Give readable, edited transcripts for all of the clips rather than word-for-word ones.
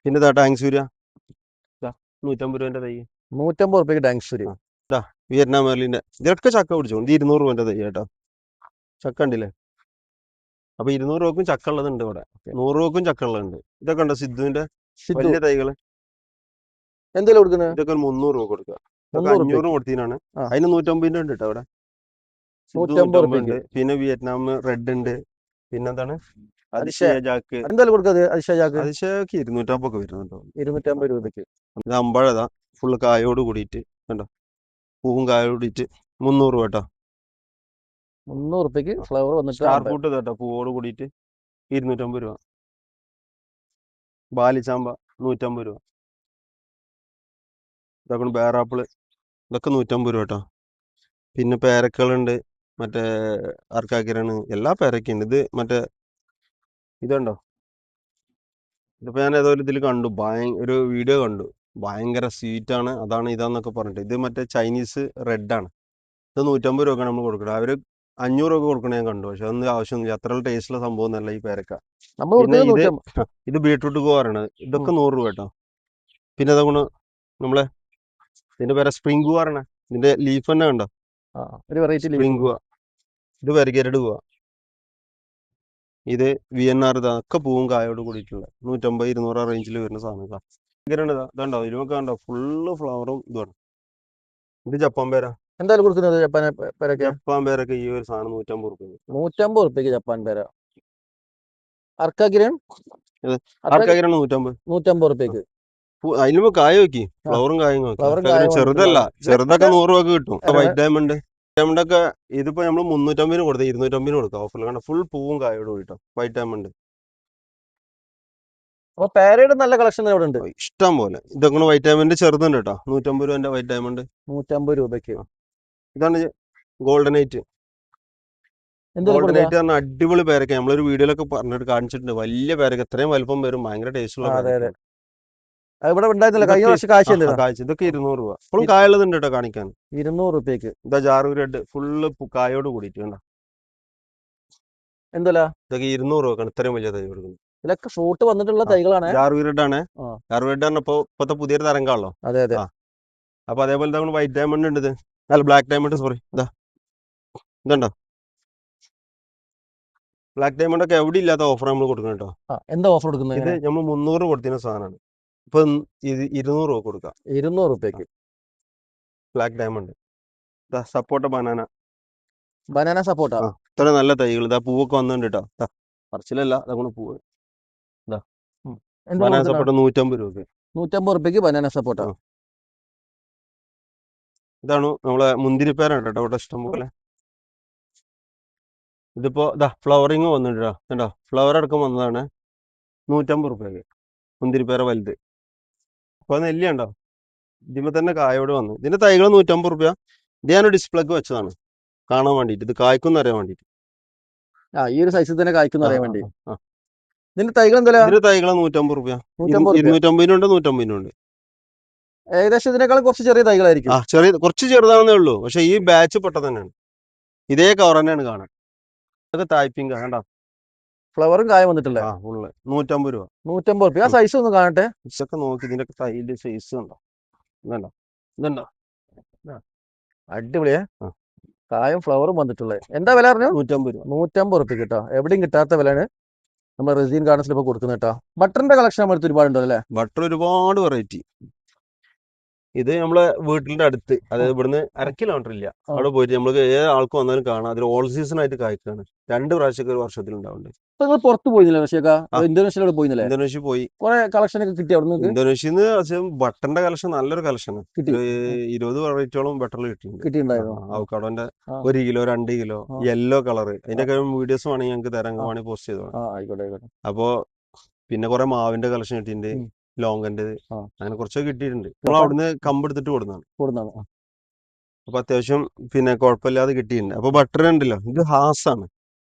പിന്നെ ഇതാ ടാങ്ക് സൂര്യ 150 രൂപന്റെ തൈ. 150 റുപ്യക്ക് ടാങ്ക് സൂര്യ. വിയറ്റ്നാം മെർലിന്റെ ഇതൊക്കെ ചക്ക പിടിച്ചു. ഇത് 200 രൂപന്റെ തൈ കേട്ടോ. ചക്ക ഉണ്ടല്ലേ. അപ്പൊ 200 രൂപക്കും ചക്ക ഉള്ളതുണ്ട് ഇവിടെ. 100 രൂപക്കും ചക്ക ഉള്ളതുണ്ട്. ഇതൊക്കെ ഉണ്ടോ സിദ്ധുവിന്റെ വലിയ തൈകള്. എന്തെങ്കിലും കൊടുക്കുന്നത്? ഇതൊക്കെ 300 രൂപ കൊടുക്കുക. 500 കൊടുത്തീനാണ്. അതിന് 150 ഉണ്ട് കേട്ടോ അവിടെ. 150 ഉണ്ട്. പിന്നെ വിയറ്റ്നാം റെഡ് ഉണ്ട്. പിന്നെന്താണ് അതിശയ ജാക്ക്. എന്തായാലും കൊടുക്കാതെ അതിശയക്ക് 250 ഒക്കെ വരുന്നുണ്ടോ. 250 രൂപയ്ക്ക്. ഇത് അമ്പഴതാ ഫുള്ള് കായോട് കൂടിയിട്ട് കണ്ടോ. പൂവും കായോട് കൂടിയിട്ട് 300 രൂപ കേട്ടോ. 300 റുപ്യക്ക് ഫ്ലവർ വന്നിട്ട് സ്റ്റാർ ഫ്രൂട്ട് കേട്ടോ പൂവോട് കൂടിയിട്ട് 250 രൂപ. ബാലിച്ചാമ്പ 150 രൂപ. ഇതൊക്കെ ബേറാപ്പിള് ഇതൊക്കെ 150 രൂപ കേട്ടോ. പിന്നെ പേരക്കളുണ്ട്. മറ്റേ അർക്കാക്കിരാണ് എല്ലാ പേരക്കുണ്ട്. ഇത് മറ്റേ ഇതുണ്ടോ. ഇതിപ്പോ ഞാൻ ഏതോ ഇതിൽ കണ്ടു. ഒരു വീഡിയോ കണ്ടു. ഭയങ്കര സ്വീറ്റ് ആണ്. അതാണ് ഇതാന്നൊക്കെ പറഞ്ഞിട്ട്. ഇത് മറ്റേ ചൈനീസ് റെഡ് ആണ്. ഇത് 150 രൂപ നമ്മൾ കൊടുക്കണം. അവര് 500 രൂപ കൊടുക്കണ ഞാൻ കണ്ടു. പക്ഷെ അതൊന്നും ആവശ്യമൊന്നുമില്ല. അത്ര ടേസ്റ്റുള്ള സംഭവം ഒന്നല്ല ഈ പേരക്ക. പിന്നെ ഇത് ബീട്രൂട്ട് പറയണത്. ഇതൊക്കെ 100 രൂപ കേട്ടോ. പിന്നെ അതുകൊണ്ട് നമ്മളെ ഇതിന്റെ പേരെ സ്പ്രിംഗ് ഗുവ പറയണേ. ഇതിന്റെ ലീഫ് തന്നെ കണ്ടോ. Spring guava. ഇത് വെരിഗേറ്റഡ് ഗുവ. ഇത് VNR ഇതൊക്കെ പൂവും കായോട് കൂടിയിട്ടുള്ള 150 200 റേഞ്ചിൽ വരുന്ന സാധനം. ഇതുണ്ടോ ഇതിനൊക്കെ കണ്ടോ ഫുള്ള് ഫ്ലവറും ഇതാണ്. ഇത് ജപ്പാൻ പേര. എന്തായാലും കൊടുക്കുന്നത് ജപ്പാൻ പേരൊക്കെ ഈ ഒരു സാധനം 150 രൂപ. 150 റുപ്യക്ക് ജപ്പാൻ പേര. അർക്കാകിരൺ 150 റുപ്യക്ക്. അതിലുമ്പോ കായ നോക്കി ഫ്ലവറും കായും നോക്കി. ചെറുതല്ല, ചെറുതൊക്കെ 100 രൂപക്ക് കിട്ടും. വൈറ്റ് ഡയമണ്ട് ഒക്കെ ഇതിപ്പോ നമ്മള് 350 കൊടുത്ത 250 കൊടുക്കാം ഓഫറിൽ. കണ്ട ഫുൾ പൂവും കായോട് കൂടിട്ടോ വൈറ്റ് ഡയമണ്ട്. അപ്പൊ പേരയുടെ നല്ല കളക്ഷൻ ഇവിടെ ഉണ്ട് ഇഷ്ടം പോലെ. ഇതൊക്കെ വൈറ്റ് ഡയമണ്ട് ചെറുതുണ്ട് കേട്ടോ. 150 രൂപന്റെ വൈറ്റ് ഡയമണ്ട് 150 രൂപയ്ക്ക്. ഇതാണ് ഗോൾഡൻ നൈറ്റ്. ഗോൾഡൻ നൈറ്റ് പറഞ്ഞ അടിപൊളി പേരൊക്കെ നമ്മളൊരു വീഡിയോയിലൊക്കെ പറഞ്ഞിട്ട് കാണിച്ചിട്ടുണ്ട്. വലിയ പേരൊക്കെ ഇത്രയും വലുപ്പം വരും. ഭയങ്കര ടേസ്റ്റ് ഉള്ള പേരൊക്കെ. ഇവിടെ ഉണ്ടായിരുന്നില്ല കഴിഞ്ഞ വർഷം കാഴ്ച. ഇതൊക്കെ 200 രൂപ. ഇപ്പോഴും കായുള്ളതുണ്ട് കേട്ടോ കാണിക്കാൻ. 200 റുപ്യക്ക്. ഇതാ ജാറു റെഡ് ഫുള്ള് കായോട് കൂടിയിട്ട് കണ്ടോ. എന്തല്ല ഇതൊക്കെ 200 രൂപക്കാണ് ഇത്രയും വലിയ തൈ കൊടുക്കുന്നത്. ഇതൊക്കെ ഫ്രൂട്ട് വന്നിട്ടുള്ള തൈകളാണ്. ജാറു റെഡ് ആണ്. ജാറു റെഡ് പറഞ്ഞപ്പോ ഇപ്പത്തെ പുതിയൊരു തരംഗാണല്ലോ. അതെ അതെ. അപ്പൊ അതേപോലെ നമ്മൾ വൈറ്റ് ഡയമണ്ട് ഉണ്ട്. ഇത് അല്ല ബ്ലാക്ക് ഡയമണ്ട് സോറി. ഇതുണ്ടോ ബ്ലാക്ക് ഡയമണ്ട് ഒക്കെ എവിടെ ഇല്ലാത്ത ഓഫർ നമ്മൾ കൊടുക്കണം കേട്ടോ. എന്താ ഓഫർ കൊടുക്കുന്നത്? ഇത് നമ്മൾ 300 കൊടുത്തിരുന്ന സാധനമാണ്. ഇപ്പൊ ഇത് 200 രൂപ കൊടുക്കാം. 200 റുപ്യക്ക് ബ്ലാക്ക് ഡയമണ്ട്. സപ്പോട്ട ബനാന സപ്പോട്ട. ഇത്ര നല്ല തൈകൾ. ഇതാ പൂവൊക്കെ വന്നിട്ടുണ്ട് കേട്ടോ. പറച്ചിലല്ല അതങ്ങനെ പൂവ്. ബനാന സപ്പോട്ട 150 രൂപ. 150 റുപ്യക്ക് ബനാന സപ്പോട്ട. ഇതാണ് നമ്മളെ മുന്തിരിപ്പേരാണ് കേട്ടോ ഇവിടെ ഇഷ്ടം പോലെ. ഇതിപ്പോ ഫ്ലവറിങ് വന്നിട്ടോ. കേട്ടോ ഫ്ലവർ അടക്കം വന്നതാണ്. 150 റുപ്യക്ക് മുന്തിരിപ്പേര വലുത്. അപ്പൊ നെല്ലിയുണ്ടോ ഇതിമ്പോ തന്നെ കായോട് വന്നു. ഇതിന്റെ തൈകൾ 150 റുപ്യ. ഇത് ഞാൻ ഡിസ്പ്ലേക്ക് വെച്ചതാണ് കാണാൻ വേണ്ടിട്ട്. ഇത് കായ്ക്കും അറിയാൻ വേണ്ടിട്ട്. ഈ ഒരു സൈസിൽ തന്നെ കായ്ക്കും അറിയാൻ വേണ്ടി. ഇതിന്റെ തൈകൾ എന്താ? ഇതിന്റെ തൈകൾ 150 റുപ്യ. 250 ഉണ്ട് 150 ഉണ്ട്. ഏകദേശം ഇതിനേക്കാൾ കുറച്ച് ചെറിയ തൈകളായിരിക്കും. കുറച്ച് ചെറുതാണെന്നേ ഉള്ളൂ. പക്ഷെ ഈ ബാച്ച് പെട്ട തന്നെയാണ്. ഇതേ കവർ തന്നെയാണ് കാണാൻ. ഇതൊക്കെ തായ്പിങ്ക കണ്ടോ. ഫ്ലവറും കായ വന്നിട്ടില്ല. 150 രൂപ. 150 രൂപ. ആ സൈസ് ഒന്ന് കാണട്ടെ. ഇതൊക്കെ നോക്കി ഇതിന്റെ തൈന്റെ സൈസ് ഉണ്ടോ. ഇതുണ്ടോ അടിപൊളിയാ. കായും ഫ്ലവറും വന്നിട്ടുള്ളത്. എന്താ വില പറഞ്ഞു? 150 രൂപ. 150 റുപ്യ കിട്ടോ. എവിടെയും കിട്ടാത്ത വിലയാണ് നമ്മൾ റസീൻ ഗാർഡൻസിൽ ഇപ്പൊ കൊടുക്കുന്നത് കേട്ടോ. ബട്ടറിന്റെ കളക്ഷൻ നമ്മൾ ഒരുപാടുണ്ടോ അല്ലേ? ബട്ടർ ഒരുപാട് വെറൈറ്റി. ഇത് നമ്മളെ വീട്ടിന്റെ അടുത്ത്, അതായത് ഇവിടുന്ന് 1/2 കിലോമീറ്റർ ഇല്ല, അവിടെ പോയിട്ട് നമ്മൾക്ക് ഏത് ആൾക്കും വന്നാലും കാണാം. അതിൽ ഓൾ സീസൺ ആയിട്ട് കായ്ക്കാണ്. 2 പ്രാവശ്യമൊക്കെ ഒരു വർഷത്തിൽ ഉണ്ടാവുന്നുണ്ട്. പുറത്ത് പോയില്ലേ? ഇന്തോനേഷ്യയിലോട് പോയില്ലേ? ഇന്തോനേഷ്യ പോയി. കുറെ കളക്ഷൻ ഒക്കെ കിട്ടി അവിടെ. ഇന്തോനേഷ്യന്ന് ബട്ടറിന്റെ കളക്ഷൻ നല്ലൊരു കളക്ഷൻ. 20 വെറൈറ്റിയോളം ബട്ടറിൽ കിട്ടിയിട്ടുണ്ടായിരുന്നു. അവക്കാടോന്റെ 1 കിലോ 2 കിലോ യെല്ലോ കളർ. അതിന്റെ വീഡിയോസ് വേണമെങ്കിൽ ഞങ്ങൾക്ക് തരാം. വേണമെങ്കിൽ പോസ്റ്റ് ചെയ്തോളാം. അപ്പോ പിന്നെ കുറെ മാവിന്റെ കളക്ഷൻ കിട്ടിയിട്ടുണ്ട്. ലോങ്കന്റെ അങ്ങനെ കുറച്ചൊക്കെ കിട്ടിയിട്ടുണ്ട്. നമ്മൾ അവിടുന്ന് കമ്പെടുത്തിട്ട് കൊടുക്കുന്നതാണ്. അപ്പൊ അത്യാവശ്യം പിന്നെ കുഴപ്പമില്ലാതെ കിട്ടിയിട്ടുണ്ട്. അപ്പൊ ബട്ടർ ഉണ്ടല്ലോ, ഇത് ഹാസാണ്.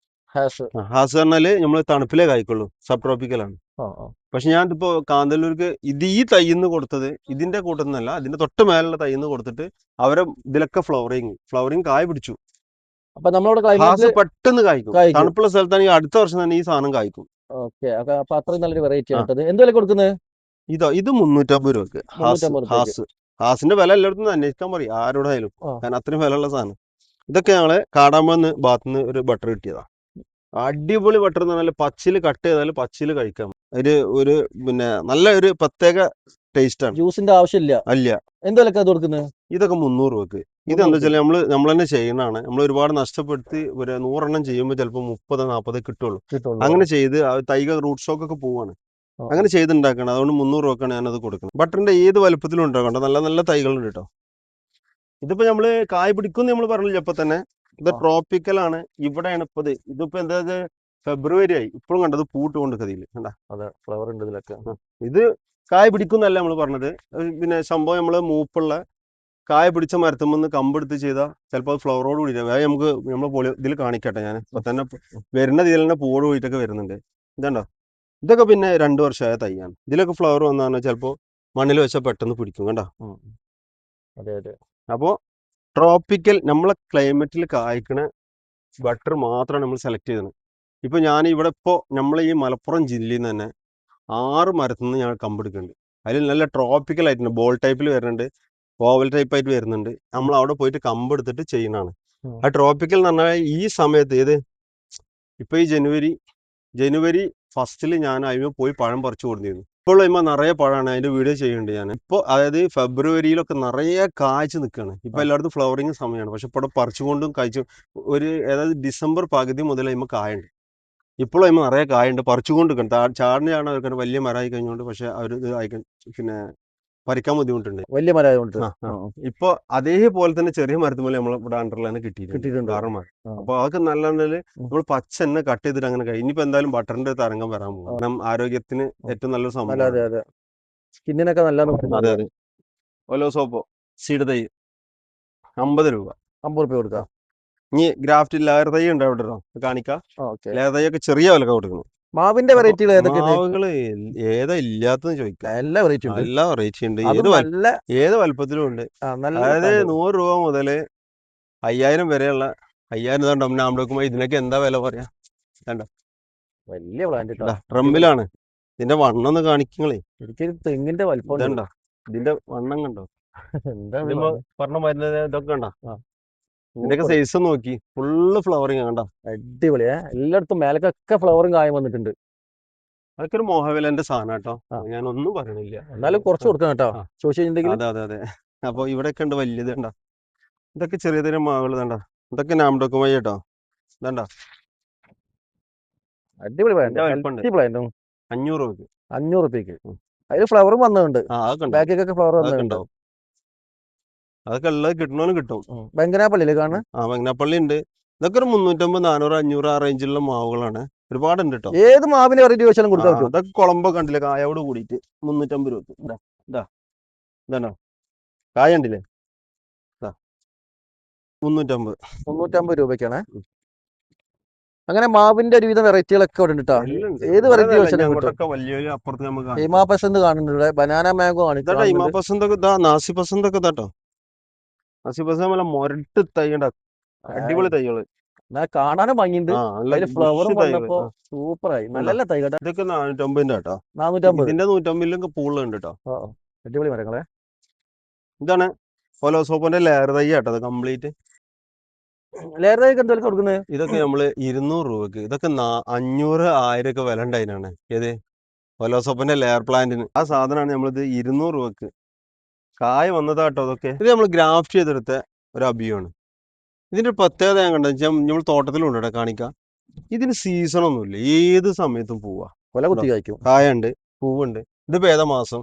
ഹാസ് പറഞ്ഞാല് നമ്മള് തണുപ്പിലേ കായ്ക്കുള്ളൂ. സബ് ട്രോപ്പിക്കലാണ്. പക്ഷെ ഞാൻ ഇപ്പോ കാന്തല്ലൂർക്ക് ഈ തൈന്ന് കൊടുത്തത് ഇതിന്റെ കൂട്ടത്തിനല്ല, ഇതിന്റെ തൊട്ട് മേലുള്ള തൈന്ന് കൊടുത്തിട്ട് അവരെ ഇതിലൊക്കെ ഫ്ലവറിങ് കായ പിടിച്ചു. അപ്പൊ നമ്മളോട് ഹാസ് പെട്ടെന്ന് കായ്ക്കും. തണുപ്പുള്ള സ്ഥലത്താണെങ്കിൽ അടുത്ത വർഷം തന്നെ ഈ സാധനം കായ്ക്കും. അപ്പൊ അത്രയും നല്ലൊരു വെറൈറ്റി ആണ്. എന്തുവരെ കൊടുക്കുന്നത്? ഇത് 350 രൂപക്ക്. 350 രൂപയ്ക്ക്. ഹാസിന്റെ വില എല്ലായിടത്തും അന്വേഷിക്കാൻ പറയും ആരോടായാലും, ആ. കാരണം അത്രയും വിലയുള്ള സാധനം. ഇതൊക്കെ ഞങ്ങള് കാടാമ്പന്ന് ഭാഗത്തുനിന്ന് ഒരു ബട്ടർ കിട്ടിയതാ. അടിപൊളി ബട്ടർ എന്ന് പറഞ്ഞാൽ പച്ചില് കട്ട് ചെയ്താൽ പച്ചില് കഴിക്കാം. ഒരു പിന്നെ നല്ല ഒരു പ്രത്യേക ടേസ്റ്റ് ആണ്. ജ്യൂസിന്റെ ആവശ്യമില്ല. അല്ല. എന്ത് വിലക്കാ ഇത് കൊടുക്കുന്നത്? ഇതൊക്കെ 300 രൂപക്ക്. ഇതെന്താ വെച്ചാൽ നമ്മൾ തന്നെ ചെയ്യണതാണ്. നമ്മൾ ഒരുപാട് നഷ്ടപ്പെടുത്തി ഒരു 100 എണ്ണം ചെയ്യുമ്പോൾ ചിലപ്പോൾ 30-40 കിട്ടുള്ളൂ. അങ്ങനെ ചെയ്ത് തൈകൾ റൂട്ട് സ്റ്റോക്ക് ഒക്കെ പോവാണ്. അങ്ങനെ ചെയ്തുണ്ടാക്കണം. അതുകൊണ്ട് 300 രൂപക്കാണ് ഞാനത് കൊടുക്കുന്നത്. ബട്ടറിന്റെ ഏത് വലുപ്പത്തിലും ഉണ്ടാകണ്ട നല്ല നല്ല തൈകളുണ്ട് കേട്ടോ. ഇതിപ്പോ നമ്മള് കായ് പിടിക്കും നമ്മൾ പറഞ്ഞില്ല. ഇപ്പൊ തന്നെ ഇത് ട്രോപ്പിക്കലാണ്. ഇവിടെയാണ് ഇപ്പൊ ഇതിപ്പോ എന്താ ഫെബ്രുവരി ആയി, ഇപ്പോഴും കണ്ടത് പൂട്ട് കൊണ്ട് കഥയില് കണ്ടാ. അതെ, ഫ്ലവർ ഉണ്ട് ഇതിലൊക്കെ. ഇത് കായ് പിടിക്കുന്നല്ല നമ്മൾ പറഞ്ഞത്. പിന്നെ സംഭവം നമ്മള് മൂപ്പുള്ള കായ പിടിച്ച മരത്തുമ്പോ കമ്പെടുത്ത് ചെയ്താൽ ചിലപ്പോൾ ഫ്ലവറോട് കൂടി നമുക്ക് നമ്മള് ഇതിൽ കാണിക്കട്ടെ. ഞാൻ ഇപ്പൊ തന്നെ വരുന്ന ഇതിൽ തന്നെ പൂവോട് കൂടിയിട്ടൊക്കെ വരുന്നുണ്ട്. ഇതുണ്ടോ, ഇതൊക്കെ പിന്നെ 2 വർഷമായ തൈയാണ്. ഇതിലൊക്കെ ഫ്ലവർ വന്നാണ് ചിലപ്പോൾ മണ്ണിൽ വെച്ചാൽ പെട്ടെന്ന് പിടിക്കും കണ്ടോ. അതെ അതെ. അപ്പോൾ ട്രോപ്പിക്കൽ നമ്മളെ ക്ലൈമറ്റിൽ കായ്ക്കണ ബട്ടർ മാത്രമാണ് നമ്മൾ സെലക്ട് ചെയ്തത്. ഇപ്പൊ ഞാൻ ഇവിടെ ഇപ്പോൾ നമ്മളെ ഈ മലപ്പുറം ജില്ലയിൽ നിന്ന് തന്നെ 6 മരത്തിൽ നിന്ന് ഞാൻ കമ്പെടുക്കുന്നുണ്ട്. അതിൽ നല്ല ട്രോപ്പിക്കൽ ആയിട്ടുണ്ട്. ബോൾ ടൈപ്പിൽ വരുന്നുണ്ട്, ഓവൽ ടൈപ്പ് ആയിട്ട് വരുന്നുണ്ട്. നമ്മൾ അവിടെ പോയിട്ട് കമ്പെടുത്തിട്ട് ചെയ്യുന്നതാണ്. ആ ട്രോപ്പിക്കൽ എന്ന് പറഞ്ഞാൽ ഈ സമയത്ത് ഇപ്പൊ ഈ ജനുവരി ഫസ്റ്റിൽ ഞാൻ അതിന് പോയി പഴം പറിച്ചു കൊടുത്തിരുന്നു. ഇപ്പോൾ അതിന്മേൽ നിറയെ പഴമാണ്. അതിന്റെ വീഡിയോ ചെയ്യുന്നുണ്ട് ഞാൻ. ഇപ്പോൾ അതായത് ഫെബ്രുവരിയിലൊക്കെ നിറയെ കായ്ച്ചു നിൽക്കുകയാണ്. ഇപ്പൊ എല്ലായിടത്തും ഫ്ലവറിങ് സമയമാണ്. പക്ഷെ ഇപ്പോൾ പറിച്ചുകൊണ്ടും കഴിച്ചു അതായത് ഡിസംബർ പകുതി മുതൽ അതിന്മേൽ കായുണ്ട്. ഇപ്പോഴും അതിന്മേൽ നിറയെ കായുണ്ട്. പറിച്ചുകൊണ്ട് ചാടിനാണ് അവർക്ക് വലിയ മരമായി കഴിഞ്ഞുകൊണ്ട്. പക്ഷെ അവർ ഇത് പിന്നെ പറിക്കാൻ ബുദ്ധിമുട്ടുണ്ട്, വലിയ മരമായതുകൊണ്ട്. ഇപ്പൊ അതേപോലെ തന്നെ ചെറിയ മരത്തുമ്പോൾ നമ്മൾ ഇവിടെ അണ്ടറിൽ തന്നെ കിട്ടിയിട്ടുണ്ട്. അപ്പൊ അതൊക്കെ നല്ല നമ്മൾ പച്ച തന്നെ കട്ട് ചെയ്തിട്ട് അങ്ങനെ കഴിയും. ഇനിയിപ്പോ എന്തായാലും ബട്ടറിന്റെ തരംഗം വരാൻ പോകും. കാരണം ആരോഗ്യത്തിന് ഏറ്റവും നല്ലൊരു സംഭവം. സ്കിന്നിനൊക്കെ നല്ല. അതെ അതെ. ഓലോ സോപ്പോ സീഡ് തൈ 50 രൂപ. 50 രൂപ കൊടുക്കാം. ഇനി ഗ്രാഫ്റ്റ് ലെയർ തൈ ഉണ്ട് അവിടെ കാണിക്കാം. ലെയർ തൈ ഒക്കെ ചെറിയ വിലക്ക് കൊടുക്കണം. മാവിന്റെ വെറൈറ്റികൾ മാവുകള് ഏതാ ഇല്ലാത്തന്ന് ചോദിക്കാം. എല്ലാ വെറൈറ്റി ഉണ്ട്. എല്ലാ വെറൈറ്റി ഉണ്ട്. ഏത് വലുപ്പത്തിലും ഉണ്ട്. അതായത് 100 രൂപ മുതല് 5000 വരെയുള്ള 5000 നമ്മൾ ഇതിനൊക്കെ എന്താ വില പറയാ. വലിയ പ്ലാന്റ് ട്രംപിലാണ്. ഇതിന്റെ വണ്ണം ഒന്ന് കാണിക്കങ്ങളേ. തെങ്ങിന്റെ വലുപ്പം ഇതണ്ട, ഇതിന്റെ വണ്ണം കണ്ടോ. പറഞ്ഞ മരുന്ന് ഇതൊക്കെ കണ്ടോ. ഇതിന്റെയൊക്കെ സൈസ് നോക്കി. ഫുള്ള് ഫ്ലവറിങ് കണ്ടോ. അടിപൊളിയാ. എല്ലായിടത്തും മേലക്കൊക്കെ ഫ്ലവറും കായം വന്നിട്ടുണ്ട്. അതൊക്കെ ഒരു മോഹവിലന്റെ സാധനം കേട്ടോ. ഞാനൊന്നും പറയണില്ല. എന്നാലും കുറച്ച് കൊടുക്കണം കേട്ടോ. അതെ അതെ അതെ. അപ്പൊ ഇവിടെയൊക്കെ ഉണ്ട് വലിയത് കണ്ടോ. ഇതൊക്കെ ചെറിയ ചെറിയ മാവുകൾ കണ്ടോ. ഇതൊക്കെ നാംഡോക്കുമായി കേട്ടോ. ഇതണ്ട അടിപൊളി 500 രൂപയ്ക്ക്. 500 രൂപയ്ക്ക് അതിൽ ഫ്ലവറും വന്നിട്ടുണ്ട്. ബാക്കിയൊക്കെ ഫ്ലവർ വന്നിട്ടുണ്ടാവും. അതൊക്കെ ഉള്ളത് കിട്ടണോന്ന് കിട്ടും. ബംഗനാപ്പള്ളി കാണുന്നത്. ബംഗനാപ്പള്ളി ഉണ്ട്. ഇതൊക്കെ ഒരു 350, 400, 500 ആ റേഞ്ചിലുള്ള മാവുകളാണ്. ഒരുപാടുണ്ട് കേട്ടോ. ഏത് മാവിന് വെറൈറ്റി വെച്ചാലും കൊടുക്കാൻ പറ്റും. അതൊക്കെ കുളമ്പോ കണ്ടില്ലേ കായോട് കൂടിയിട്ട് 350 രൂപ. ഇതാണോ കായ ഉണ്ടില്ലേ. 350 രൂപയ്ക്കാണ്. അങ്ങനെ മാവിന്റെ ഒരുവിധം വെറൈറ്റികളൊക്കെ ഇവിടെ ഉണ്ട്. ഏത് വെറൈറ്റി വെച്ചാലും ഹിമാപസന്ത് കാണുന്നുണ്ട്. ബനാന മാംഗോ കാണിക്കാം. ഹിമാപസന്തൊക്കെ നാസി പസന്തൊക്കെ കേട്ടോ. നാസി പസന്ത് മൊരട്ട് തൈണ്ട അടിപൊളി തൈകള്. കാണാനും ഭംഗിയുണ്ട്. ഫ്ലവറും വന്നപ്പോ സൂപ്പറായി. നല്ല തൈ കേട്ടോ. ഇതൊക്കെ 450 കേട്ടോ. 450. ഇതിന്റെ 150 പൂളുണ്ട് കേട്ടോ. അടിപൊളി മരങ്ങളെ. ഇതാണ് ഫോലോസോപ്പിന്റെ ലെയർ തൈ കേട്ടോ. അത് കംപ്ലീറ്റ് ലെയർ തൈ എന്തൊക്കെ കൊടുക്കുന്നത്. ഇതൊക്കെ നമ്മള് 200 രൂപക്ക്. ഇതൊക്കെ 500, 1000 ഒക്കെ വില ഉണ്ടായതിനാണ്. ഏത് ഫോലോസോപ്പിന്റെ ലെയർ പ്ലാന്റിന്. ആ സാധനമാണ് നമ്മളിത് 200 രൂപക്ക്. കായ വന്നതാട്ടോ അതൊക്കെ. ഇത് നമ്മൾ ഗ്രാഫ്റ്റ് ചെയ്തെടുത്ത ഒരു അഭിയാണ്. ഇതിന്റെ പ്രത്യേകത ഞാൻ കണ്ടു വെച്ചാൽ നമ്മൾ തോട്ടത്തിലുണ്ട് ഇവിടെ കാണിക്കാം. ഇതിന് സീസൺ ഒന്നുമില്ല. ഏത് സമയത്തും പോവാ. കായുണ്ട്, പൂവുണ്ട്. ഇതിപ്പോ ഏതാ മാസം.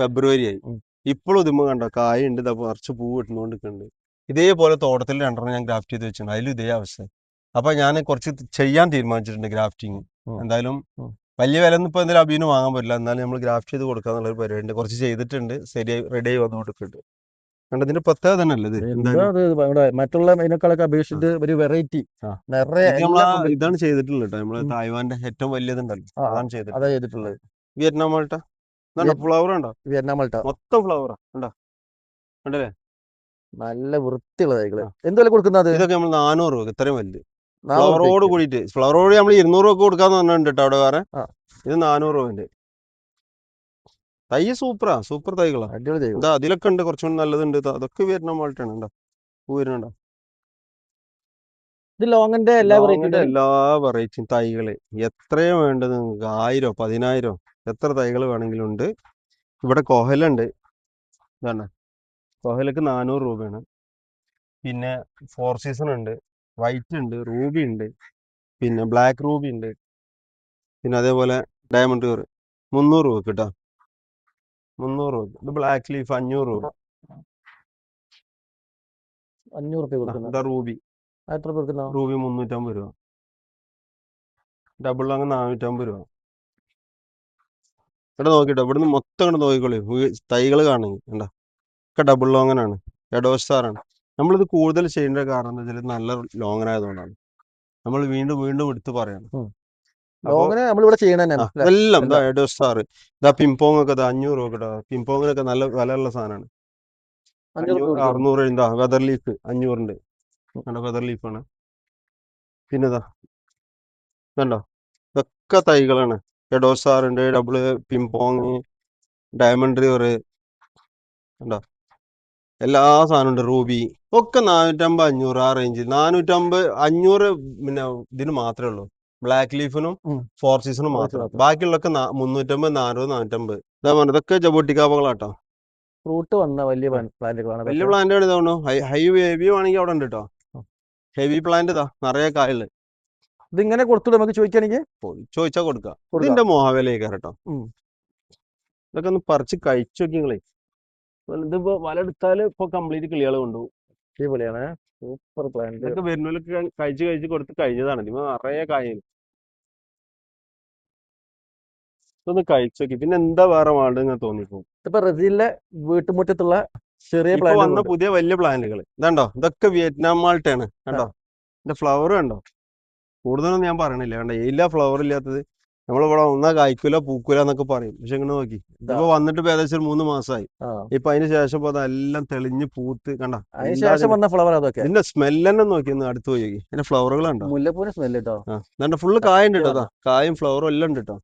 ഫെബ്രുവരി ആയി. ഇപ്പോഴും ഇതുമ്പോ കണ്ടോ കായുണ്ട്. കുറച്ച് പൂവ് ഇട്ടുകൊണ്ടിരിക്കുന്നുണ്ട്. ഇതേപോലെ തോട്ടത്തിൽ 2 ഞാൻ ഗ്രാഫ്റ്റ് ചെയ്ത് വെച്ചിട്ടുണ്ട്. അതിലും ഇതേ അവസ്ഥ. അപ്പൊ ഞാൻ കുറച്ച് ചെയ്യാൻ തീരുമാനിച്ചിട്ടുണ്ട് ഗ്രാഫ്റ്റിങ്. എന്തായാലും വലിയ വില ഒന്നും ഇപ്പൊ എന്തായാലും അബീന് വാങ്ങാൻ പറ്റില്ല. എന്നാലും നമ്മൾ ഗ്രാഫ്റ്റ് ചെയ്ത് കൊടുക്കാന്നുള്ള ഒരു പരിപാടി കുറച്ച് ചെയ്തിട്ടുണ്ട്. ശരിയായി റെഡി ആയി വന്നുകൊണ്ടിട്ടുണ്ട്. കണ്ടതിന്റെ പ്രത്യേകത തന്നെ അല്ലേ മറ്റുള്ള ഇതിനേക്കാളൊക്കെ അപേക്ഷിച്ചിട്ട് ഒരു വെറൈറ്റി. ഇതാണ് ചെയ്തിട്ടുള്ളത് കേട്ടോ. നമ്മള് തായ്വാന്റെ ഏറ്റവും വലിയതുണ്ടല്ലോ, അതാണ് ചെയ്തിട്ടുള്ളത്. വിയറ്റ്നാം മാൾട്ട ഫ്ലവർ ഉണ്ടോ. വിയറ്റ്നാം മാൾട്ട മൊത്തം ഫ്ലവറാ ഉണ്ടോ. കണ്ടല്ലേ. നല്ല വൃത്തിയുള്ള തൈകള്. എന്ത് വില കൊടുക്കുന്നത്. ഇതൊക്കെ നമ്മൾ 400 രൂപ. ഇത്രയും വലുത് ഫ്ലവറോട് കൂടിയിട്ട്. ഫ്ലവറോട് നമ്മൾ 200 രൂപ കൊടുക്കാന്ന് പറഞ്ഞിട്ടുണ്ട് കേട്ടോ അവിടെ വേറെ. ഇത് 400 രൂപ. തൈ സൂപ്പറാ, സൂപ്പർ തൈകളാ. അടിപൊളി തൈകൾ. എന്താ അതിലൊക്കെ ഉണ്ട് കുറച്ചുകൂടി നല്ലതുണ്ട്. അതൊക്കെ വിയറ്റ്നാം മാൾട്ടാണ്. ഉണ്ടോ പൂ വരുന്നുണ്ടോ? ഇത് ലോങ്ങിന്റെ എല്ലാ ലോങ്ങിന്റെ വെറൈറ്റി എല്ലാ വെറൈറ്റിയും തൈകള് എത്രയും വേണ്ടത് നിങ്ങൾക്ക്. 1000 10,000 എത്ര തൈകൾ വേണമെങ്കിലും ഉണ്ട് ഇവിടെ. കൊഹലുണ്ട്, ഇതാണ് കൊഹലക്ക് 400 രൂപയാണ്. പിന്നെ 4 സീസൺ ഉണ്ട്, വൈറ്റ് ഉണ്ട്, റൂബി ഉണ്ട്, പിന്നെ ബ്ലാക്ക് റൂബി ഉണ്ട്, പിന്നെ അതേപോലെ ഡയമണ്ട് കയറ് 300 രൂപ കേട്ടോ. 300 രൂപ. ഇത് ബ്ലാക്ക് ലീഫ് 500 രൂപ. 500 രൂപ കൊടുക്കുന്നത്. ഇതാ റൂബി. എത്ര രൂപ കൊടുക്കുന്ന? റൂബി 350 രൂപ. ഡബിൾ അങ്ങ് 450 രൂപ. ഇവിടെ നോക്കിട്ടോ, ഇവിടുന്ന് മൊത്തം ഇങ്ങോട്ട് നോക്കിക്കോളി. തൈകൾ കാണുമെങ്കിൽ കണ്ട ഒക്കെ ഡബിൾ ലോങ്ങനാണ്, എഡോസ്റ്റാറാണ്. നമ്മളിത് കൂടുതൽ ചെയ്യേണ്ട കാരണം എന്താ വെച്ചാൽ നല്ല ലോങ്ങനായതുകൊണ്ടാണ്. നമ്മൾ വീണ്ടും വീണ്ടും എടുത്ത് പറയണം. ലോങ്ങിന് നമ്മളിവിടെ ചെയ്യണ എല്ലാം ഇതാ എഡോസ്റ്റാർ, ഇതാ പിംപോങ് ഒക്കെ 500 രൂപ കേട്ടോ. പിംപോങ്ങിനൊക്കെ നല്ല വിലയുള്ള സാധനമാണ്. 600 എന്താ വെതർ ലീഫ് 500 കണ്ടോ, വെതർ ലീഫാണ്. പിന്നെ ഇതാ കണ്ടോ, ഇതൊക്കെ തൈകളാണ്. എഡോസ്റ്റാർ ഉണ്ട്, ഡബിള് പിംപോങ്, ഡയമണ്ട് റിവർ കണ്ടോ, എല്ലാ സാധനം ഉണ്ട്. റൂബി ഒക്കെ 450 500 ആ റേഞ്ച്. 450 500 പിന്നെ ഇതിന് മാത്രമേ ഉള്ളൂ, ബ്ലാക്ക് ലീഫിനും 4 സീസണും മാത്രം. ബാക്കിയുള്ളൊക്കെ 350 400 450. ഇതാ പറഞ്ഞത് ഇതൊക്കെ ജബോട്ടിക്കാപ്പകളാട്ടോ. ഫ്രൂട്ട് വന്ന വലിയ പ്ലാന്റുകളാണ്. വലിയ പ്ലാന്റുകൾ ഇതാണോ, ഹൈ ഹെവി ആണെങ്കിൽ അവിടെ ഉണ്ട് കേട്ടോ. ഹെവി പ്ലാന്റ് ഇതാ നിറയെ കായല്. ഇതിങ്ങനെ കൊടുത്തു നമുക്ക് ചോദിക്കുകയാണെങ്കിൽ ചോദിച്ചാൽ കൊടുക്കാം. ഇതിന്റെ മോഹവിലയൊക്കെ കേട്ടോ. ഇതൊക്കെ ഒന്ന് പറിച്ച് കഴിച്ചു നോക്കിങ്ങളേ. ഇതിപ്പോ വല എടുത്താല് ഇപ്പൊ കംപ്ലീറ്റ് കിളികൾ കൊണ്ടുപോകും. അടിപൊളിയാണ്, സൂപ്പർ പ്ലാന്റ്. ഇതൊക്കെ വരുന്നവർക്ക് കഴിച്ച് കഴിച്ച് കൊടുത്ത് കഴിഞ്ഞതാണ്. ഇതിപ്പോ നിറയെ കായൽ. ഇതൊന്ന് കഴിച്ചു നോക്കി, പിന്നെ എന്താ വേറെ വേണ്ടെന്ന് തോന്നിപ്പോ. ഇപ്പൊ റസീലിലെ വീട്ടുമുറ്റത്തുള്ള ചെറിയ ഇപ്പൊ വന്ന പുതിയ വലിയ പ്ലാന്റുകൾ ഇതാണ്ടോ, ഇതൊക്കെ വിയറ്റ്നാം മാൾട്ടാണ്. കണ്ടോ ഇതിന്റെ ഫ്ലവർ കണ്ടോ. കൂടുതലൊന്നും ഞാൻ പറയണില്ല, കണ്ടോ എല്ലാ ഫ്ലവർ ഇല്ലാത്തത്. നമ്മളിവിടെ ഒന്നാ കായ്ക്കൂല പൂക്കൂല എന്നൊക്കെ പറയും. പക്ഷെ ഇങ്ങനെ നോക്കി, ഇപ്പൊ വന്നിട്ട് ഏകദേശം 3 മാസമായി. ഇപ്പൊ അതിന് ശേഷം ഇപ്പൊ അതെല്ലാം തെളിഞ്ഞ് പൂത്ത് കണ്ട. ഇതിന്റെ സ്മെല്ല് തന്നെ നോക്കി ഒന്ന് അടുത്ത് പോയി. അതിന്റെ ഫ്ലവറുകൾ ഉണ്ടോ, മുല്ലപ്പൂവിന്റെ സ്മെല്ല് കേട്ടോ. ഫുള്ള് കായ ഉണ്ട് കേട്ടോ. കായും ഫ്ലവറും എല്ലാം ഉണ്ട് കേട്ടോ.